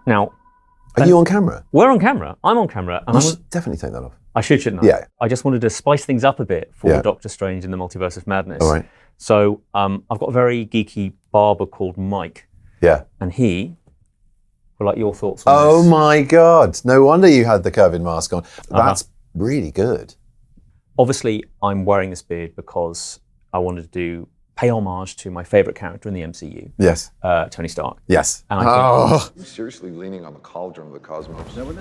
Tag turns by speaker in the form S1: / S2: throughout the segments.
S1: Now,
S2: are you on camera?
S1: We're on camera. I'm on camera. And
S2: you should definitely take that off.
S1: I should, shouldn't I?
S2: Yeah.
S1: I just wanted to spice things up a bit for Doctor Strange in the Multiverse of Madness.
S2: All right.
S1: So I've got a very geeky barber called Mike.
S2: Yeah.
S1: And he would like your thoughts on this.
S2: Oh my God. No wonder you had the COVID mask on. That's really good.
S1: Obviously, I'm wearing this beard because I wanted to pay homage to my favourite character in the MCU.
S2: Yes.
S1: Tony Stark.
S2: Yes.
S1: And I think,
S3: You're seriously leaning on the cauldron of the cosmos.
S1: and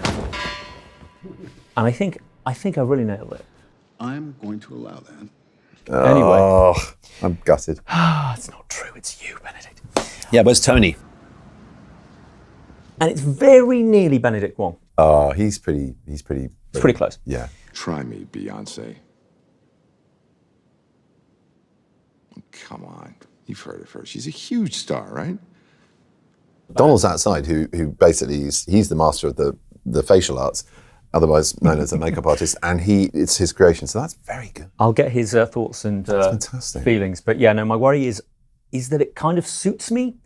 S1: I think I really nailed it.
S4: I'm going to allow that.
S1: Anyway.
S2: I'm gutted.
S1: It's not true, it's you, Benedict.
S2: Yeah, but it's Tony.
S1: And it's very nearly Benedict Wong.
S2: Oh, he's pretty.
S1: It's pretty close.
S2: Yeah.
S3: Try me, Beyonce. Come on, you've heard of her. She's a huge star, right?
S2: Donald's outside, who basically he's the master of the facial arts, otherwise known as a makeup artist, and it's his creation. So that's very good.
S1: I'll get his thoughts and feelings. But yeah, no, my worry is that it kind of suits me.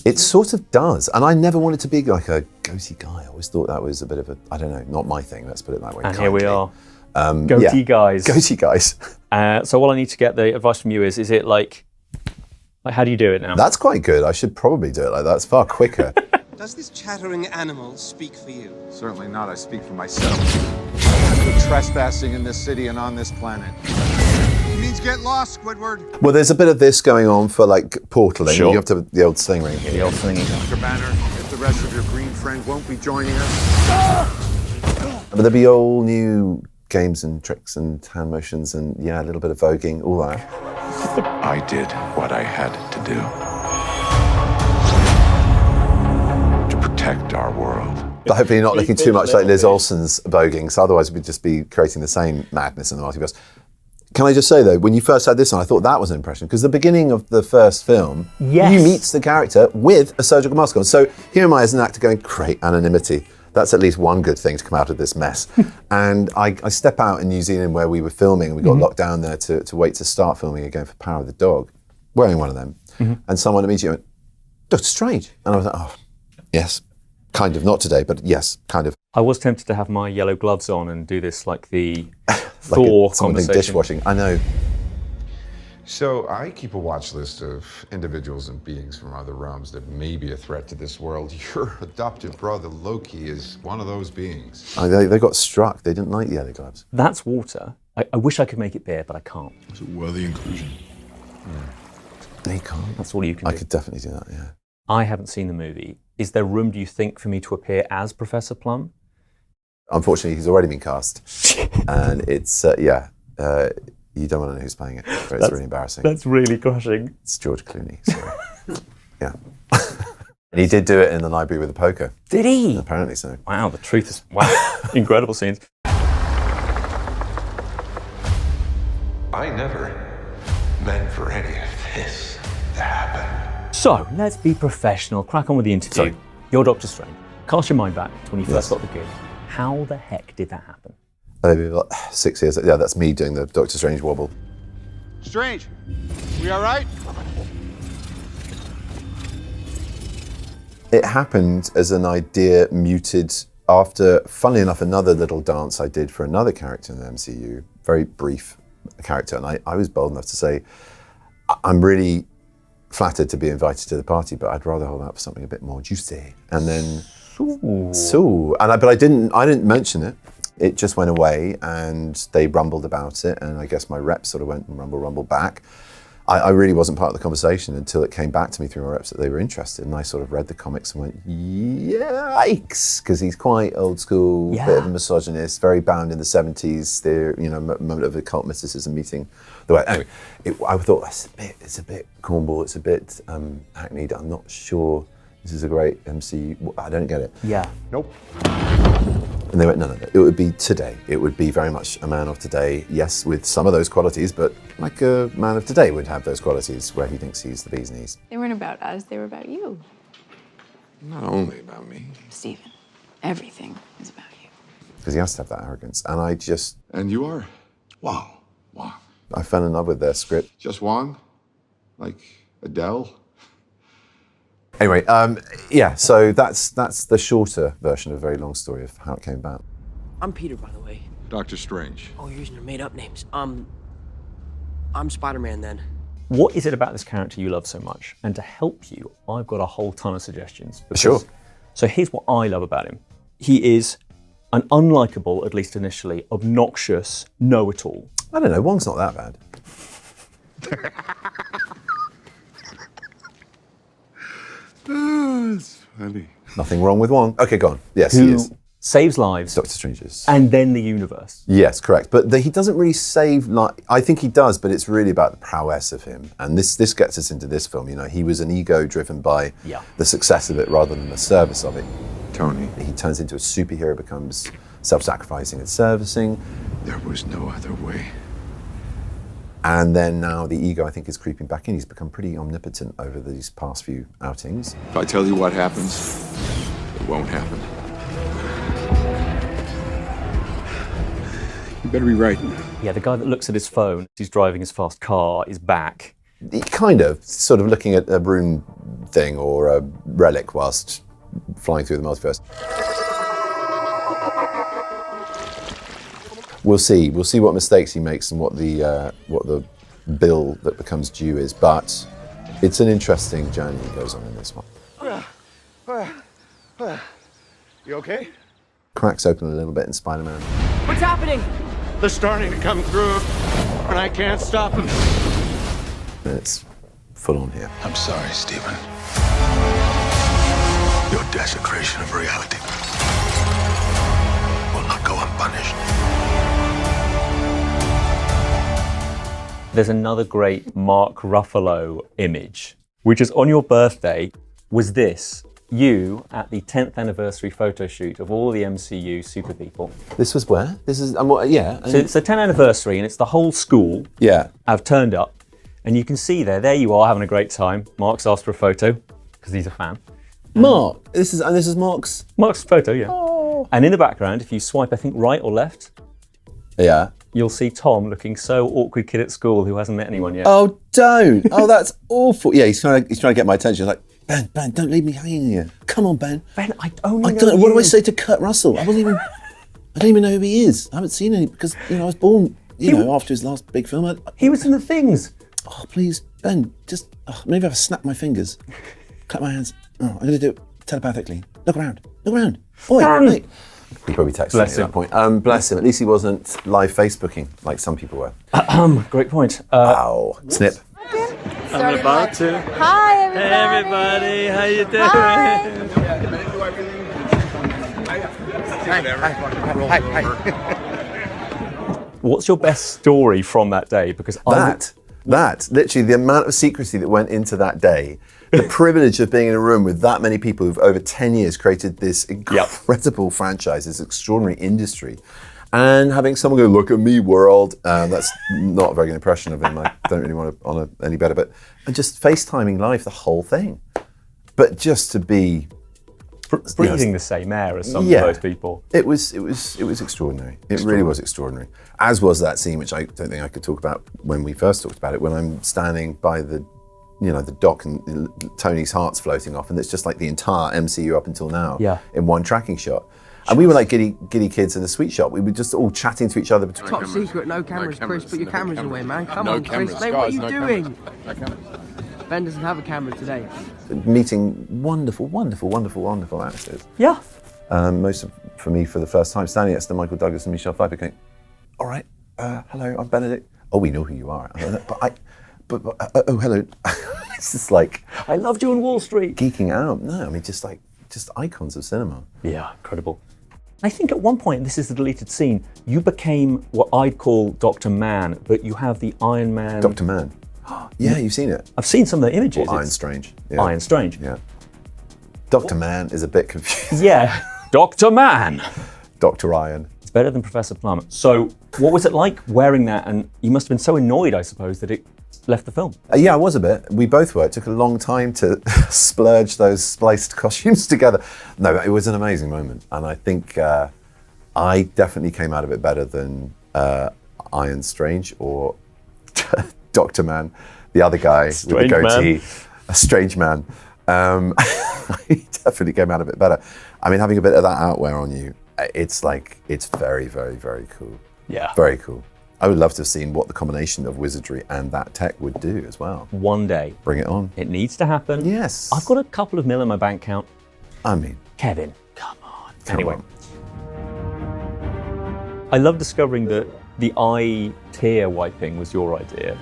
S2: It sort of does, and I never wanted to be like a goatee guy. I always thought that was a bit of a, I don't know, not my thing. Let's put it that way.
S1: And here we are, goatee guys.
S2: Goatee guys.
S1: So all I need to get the advice from you is it like how do you do it now?
S2: That's quite good. I should probably do it like that. It's far quicker.
S5: Does this chattering animal speak for you?
S3: Certainly not. I speak for myself. No trespassing in this city and on this planet.
S5: It means get lost, Squidward.
S2: Well, there's a bit of this going on for like portaling.
S1: Sure.
S2: You have to have the old sling ring.
S1: The old singing.
S3: Dr. Banner, if the rest of your green friend won't be joining us.
S2: But there'll be all new games and tricks and hand motions and a little bit of voguing, all that.
S3: I did what I had to do. To protect our world.
S2: But hopefully you're not looking too much like Liz Olsen's voguing, so otherwise we'd just be creating the same madness in the multiverse. Can I just say though, when you first had this on, I thought that was an impression, because the beginning of the first film, you meet the character with a surgical mask on. So here am I as an actor going, great anonymity. That's at least one good thing to come out of this mess. And I step out in New Zealand where we were filming, and we got locked down there to wait to start filming again for Power of the Dog, wearing one of them. And someone immediately went, Doctor Strange. And I was like, oh, yes, kind of, not today, but yes, kind of.
S1: I was tempted to have my yellow gloves on and do this like the Thor conversation.
S2: Dishwashing, I know.
S3: So I keep a watch list of individuals and beings from other realms that may be a threat to this world. Your adopted brother Loki is one of those beings.
S2: They got struck. They didn't like the yellow gloves.
S1: That's water. I wish I could make it beer, but I can't.
S4: It's a worthy inclusion.
S2: They can't.
S1: That's all you can do.
S2: I could definitely do that, yeah.
S1: I haven't seen the movie. Is there room, do you think, for me to appear as Professor Plum?
S2: Unfortunately, he's already been cast. And it's, you don't want to know who's playing it. It's really embarrassing.
S1: That's really crushing.
S2: It's George Clooney, sorry. Yeah. And he did do it in the library with a poker.
S1: Did he?
S2: Apparently so.
S1: Wow, the truth is, wow, incredible scenes.
S3: I never meant for any of this to happen.
S1: So, let's be professional. Crack on with the interview.
S2: Sorry.
S1: You're Doctor Strange. Cast your mind back to when you first got the gig. How the heck did that happen?
S2: Maybe about 6 years. Yeah, that's me doing the Doctor Strange wobble.
S5: Strange, we all right?
S2: It happened as an idea muted after, funnily enough, another little dance I did for another character in the MCU, very brief character, and I was bold enough to say, I'm really flattered to be invited to the party, but I'd rather hold out for something a bit more juicy. And then, but I didn't mention it. It just went away, and they rumbled about it, and I guess my reps sort of went and rumble back. I really wasn't part of the conversation until it came back to me through my reps that they were interested, and I sort of read the comics and went, yikes, because he's quite old school, bit of a misogynist, very bound in the 70s. There, moment of occult mysticism meeting the way. Anyway, I thought it's a bit cornball, it's a bit hackneyed. I'm not sure this is a great MCU. I don't get it.
S1: Yeah.
S2: Nope. And they went, no, it would be today. It would be very much a man of today, yes, with some of those qualities, but like a man of today would have those qualities where he thinks he's the bee's knees.
S6: They weren't about us, they were about you.
S3: Not only about me.
S6: Stephen, everything is about you.
S2: Because he has to have that arrogance. And I just...
S3: And you are? Wow.
S2: I fell in love with their script.
S3: Just one? Like Adele?
S2: Anyway, yeah, so that's the shorter version of a very long story of how it came about.
S7: I'm Peter, by the way.
S3: Doctor Strange.
S7: Oh, you're using your made-up names. I'm Spider-Man, then.
S1: What is it about this character you love so much? And to help you, I've got a whole ton of suggestions.
S2: Sure.
S1: So here's what I love about him. He is an unlikable, at least initially, obnoxious know-it-all.
S2: I don't know, Wong's not that bad.
S4: It's funny.
S2: Nothing wrong with Wong. Okay, go on. Yes, he
S1: Who
S2: is.
S1: saves lives
S2: Doctor Strange is.
S1: and then the universe.
S2: Yes, correct. But he doesn't really save, I think he does, but it's really about the prowess of him. And this gets us into this film. You know, he was an ego driven by the success of it rather than the service of it.
S3: Tony.
S2: He turns into a superhero, becomes self-sacrificing and servicing.
S4: There was no other way.
S2: And then now the ego, I think, is creeping back in. He's become pretty omnipotent over these past few outings.
S4: If I tell you what happens, it won't happen. You better be right.
S1: Yeah, the guy that looks at his phone, he's driving his fast car, is back.
S2: He kind of, sort of looking at a rune thing or a relic whilst flying through the multiverse. We'll see what mistakes he makes and what the bill that becomes due is. But it's an interesting journey that goes on in this one.
S5: You okay?
S2: Cracks open a little bit in Spider-Man.
S7: What's happening?
S5: They're starting to come through, and I can't stop them.
S2: And it's full on here.
S4: I'm sorry, Stephen. Your desecration of reality will not go unpunished.
S1: There's another great Mark Ruffalo image, which is on your birthday, was this. You at the 10th anniversary photo shoot of all the MCU super people.
S2: This was where? This is, yeah.
S1: So it's the 10th anniversary and it's the whole school
S2: Yeah.
S1: have turned up and you can see there you are having a great time. Mark's asked for a photo because he's a fan.
S2: Mark, this is Mark's.
S1: Mark's photo, yeah. Oh. And in the background, if you swipe, I think right or left,
S2: Yeah.
S1: you'll see Tom looking so awkward kid at school who hasn't met anyone yet.
S2: Oh, don't. Oh, that's awful. Yeah, he's trying to get my attention. He's like, Ben, don't leave me hanging here. Come on, Ben.
S1: Ben, I only
S2: I
S1: know
S2: don't know. What do I
S1: you.
S2: say to Kurt Russell? I don't even know who he is. I haven't seen any because I was born, after his last big film.
S1: He was in the Things.
S2: Oh, please, Ben, just maybe I've snapped my fingers, clap my hands. Oh, I'm going to do it telepathically. Look around. Oi, mate. He probably texted me at that point. Bless him. At least he wasn't live Facebooking like some people were.
S1: Great point.
S2: Ow. Snip.
S1: I'm about to.
S8: Hi, everybody.
S1: Hey, everybody. How you doing? What's your best story from that day? Because
S2: That, literally the amount of secrecy that went into that day, the privilege of being in a room with that many people who've over 10 years created this incredible franchise, this extraordinary industry, and having someone go, look at me, world. That's not a very good impression of him. I don't really want to honour any better, and just FaceTiming live the whole thing. But just to be
S1: breathing the same air as some of those people.
S2: It was extraordinary. It really was extraordinary. As was that scene, which I don't think I could talk about when we first talked about it, when I'm standing by the dock and Tony's heart's floating off, and it's just like the entire MCU up until now in one tracking shot. And we were like giddy kids in a sweet shop. We were just all chatting to each other between.
S7: Top secret, no cameras, Chris. Put your cameras away, man. Come on, Chris.
S3: cameras,
S7: Mate, what are
S3: guys,
S7: you
S3: no
S7: doing?
S3: cameras.
S7: Ben doesn't have a camera today.
S2: Meeting wonderful actors.
S1: Yeah.
S2: For me, for the first time, standing next to Michael Douglas and Michelle Pfeiffer going, all right, hello, I'm Benedict. Oh, we know who you are. Oh, hello. It's just like...
S1: I loved you on Wall Street.
S2: Geeking out. No, I mean, just icons of cinema.
S1: Yeah, incredible. I think at one point, this is the deleted scene, you became what I'd call Dr. Man, but you have the Iron Man...
S2: Dr. Man. Yeah, you've seen it.
S1: I've seen some of the images.
S2: Or Iron Strange. Yeah.
S1: Iron Strange.
S2: Yeah. Dr. Man is a bit confusing.
S1: Yeah, Dr. Man.
S2: Dr. Iron.
S1: It's better than Professor Plum. So what was it like wearing that? And you must have been so annoyed, I suppose, that it left the film.
S2: Yeah, I was a bit. We both were. It took a long time to splurge those spliced costumes together. No, it was an amazing moment. And I think I definitely came out of it better than Iron Strange or Dr. Man, the other guy with the goatee. A strange man. He definitely came out a bit better. I mean, having a bit of that outwear on you, it's very, very, very cool.
S1: Yeah.
S2: Very cool. I would love to have seen what the combination of wizardry and that tech would do as well.
S1: One day.
S2: Bring it on.
S1: It needs to happen.
S2: Yes.
S1: I've got a couple of mil in my bank account.
S2: I mean,
S1: Kevin, come on.
S2: Come
S1: Anyway.
S2: on.
S1: I love discovering that the eye tear wiping was your idea.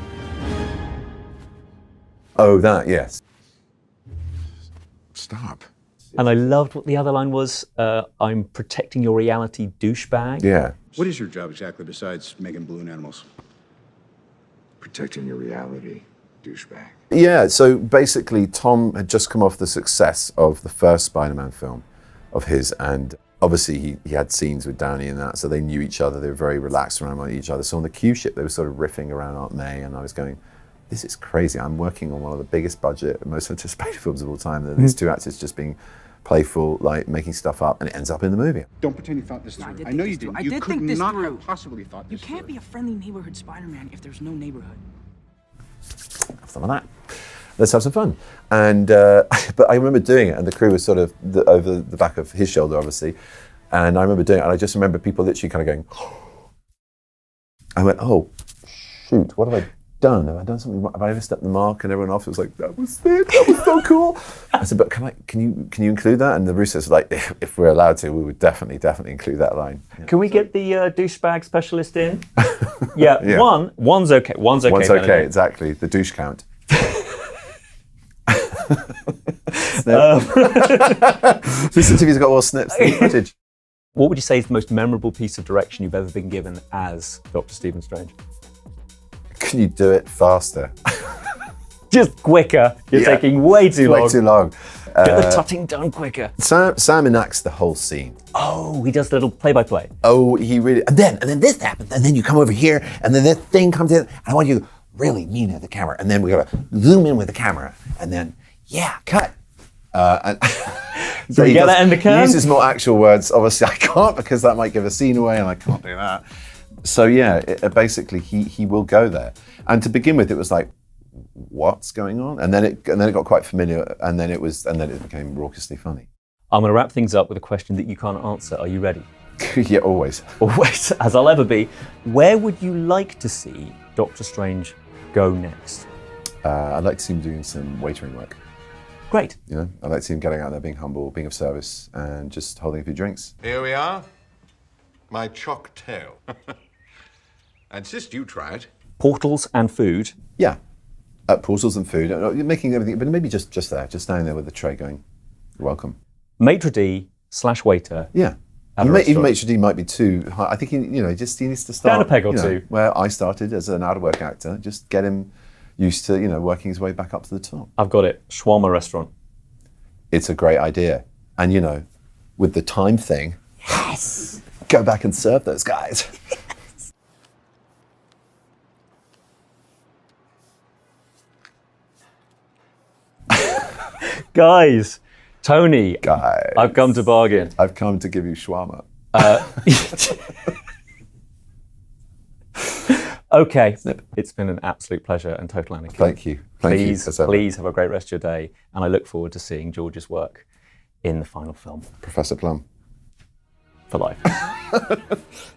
S2: Oh, that, yes.
S3: Stop.
S1: And I loved what the other line was, I'm protecting your reality, douchebag.
S2: Yeah.
S8: What is your job exactly besides making balloon animals?
S4: Protecting your reality, douchebag.
S2: Yeah, so basically Tom had just come off the success of the first Spider-Man film of his, and obviously he had scenes with Downey and that, so they knew each other, they were very relaxed around each other. So on the Q ship, they were sort of riffing around Aunt May, and I was going, this is crazy. I'm working on one of the biggest budget, most anticipated films of all time. And these two actors just being playful, like making stuff up, and it ends up in the movie.
S8: Don't pretend you thought this through.
S7: did
S8: I know
S7: think
S8: you
S7: this through.
S8: didn't.
S7: I
S8: You
S7: did
S8: could
S7: think this
S8: not
S7: through.
S8: have possibly thought
S7: You
S8: this
S7: can't
S8: through.
S7: be a friendly neighborhood Spider-Man if there's no neighborhood.
S2: Have some of that. Let's have some fun. And but I remember doing it, and the crew was sort of over the back of his shoulder, obviously. And I remember doing it, and I just remember people literally kind of going. I went, oh, shoot! What have I done? Have I done something wrong? Have I overstepped the mark? And everyone else was like, that was it. That was so cool. I said, but can you include that? And the Russos was like, if we're allowed to, we would definitely include that line. Yeah.
S1: Can we get the douchebag specialist in? Yeah,
S2: Yeah.
S1: One's okay. One's okay.
S2: One's okay,
S1: Benedict.
S2: exactly. The douche count. CCTV's got all snips in the footage.
S1: What would you say is the most memorable piece of direction you've ever been given as Dr. Stephen Strange?
S2: Can you do it faster?
S1: Just quicker. You're
S2: Yeah.
S1: taking way too long.
S2: Way too long.
S1: Get the tutting done quicker.
S2: Sam enacts the whole scene.
S1: Oh, he does a little play-by-play.
S2: Oh, he really. And then this happens, and then you come over here, and then this thing comes in, and I want you to really mean at the camera, and then we gotta zoom in with the camera, and then cut. And
S1: So we get that in the can?
S2: He uses more actual words. Obviously, I can't because that might give a scene away, and I can't do that. So yeah, basically, he will go there. And to begin with, it was like, what's going on? And then it got quite familiar, and then it became raucously funny.
S1: I'm going to wrap things up with a question that you can't answer. Are you ready?
S2: Yeah, always.
S1: Always, as I'll ever be. Where would you like to see Doctor Strange go next?
S2: I'd like to see him doing some waitering work.
S1: Great.
S2: You know, I'd like to see him getting out there, being humble, being of service, and just holding a few drinks.
S4: Here we are. My chalk tail. I insist you try it.
S1: Portals and food.
S2: Yeah, portals and food, making everything, but maybe just there, just standing there with the tray going, "You're welcome."
S1: Maitre d/waiter.
S2: Yeah.
S1: At a
S2: Even
S1: restaurant.
S2: Maitre d' might be too high. I think he needs to start
S1: Down a peg or two.
S2: Where I started as an out-of-work actor, just get him used to working his way back up to the top.
S1: I've got it. Shawarma restaurant.
S2: It's a great idea, and with the time thing, yes, go back and serve those guys.
S1: Guys, Tony.
S2: Guys,
S1: I've come to bargain.
S2: I've come to give you shawarma.
S1: Okay, it's been an absolute pleasure and total anarchy.
S2: Thank you. Thank you.
S1: Please,
S2: as ever.
S1: please have a great rest of your day, and I look forward to seeing George's work in the final film
S2: Professor Plum.
S1: for life.